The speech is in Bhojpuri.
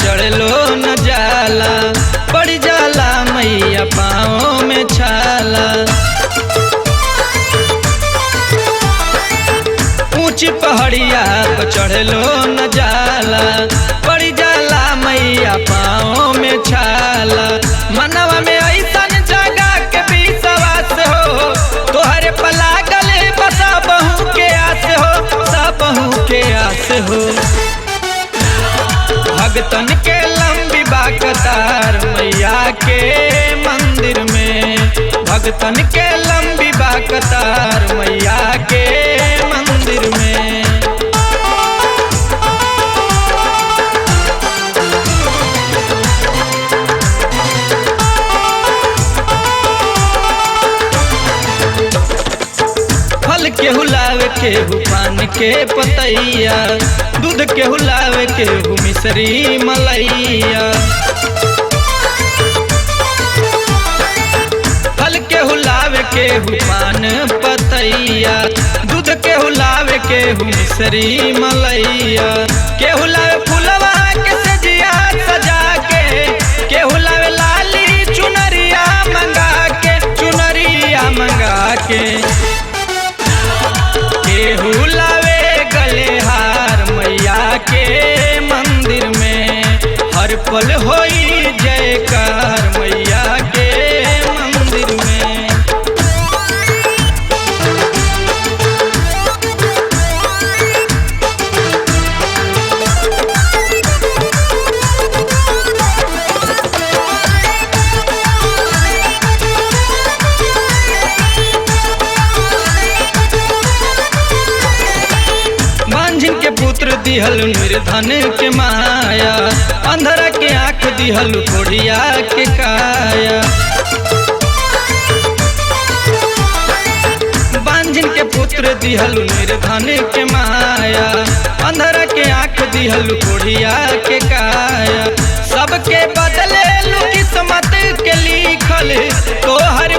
चढ़लो न जाला, पड़ जाला मैया पाँव में छाला। ऊंची पहाड़िया पर चढ़लो न जाला, पड़ जाला मैया पाँव में छाला। मनवा में ऐसन जगह के विश्वास हो, तोहरे पलागल बसा बहू के आस हो, सब बहू के आस हो। भगतन के लंबी बा कतार मैया के मंदिर में, भगतन के लंबी बा कतार मैया के मंदिर में। फल के हुलावे केहू पान के पतैया, दूध के हुलावे केहू मिश्री मलैया। फल के हुलावे केहू पान पतैया, दूध के हुलावे केहू मिश्री मलैया। के हुलावे फुलवा के सजिया सजा के, के हुलावे लाली चुनरिया मंगा के, चुनरिया मंगा के। केहू लावे गले हार मैया के मंदिर में, हर पल होई जयकार मैया के मंदिर में। के पुत्र दिहल निर्धन के माया, अंधरा के आँख दिहल कोढ़िया के काया। बांझिन के पुत्र दिहल निर्धन के माया, अंधरा के आँख दिहल कोढ़िया के काया। सबके बदले किस्मत के लिखल तोहर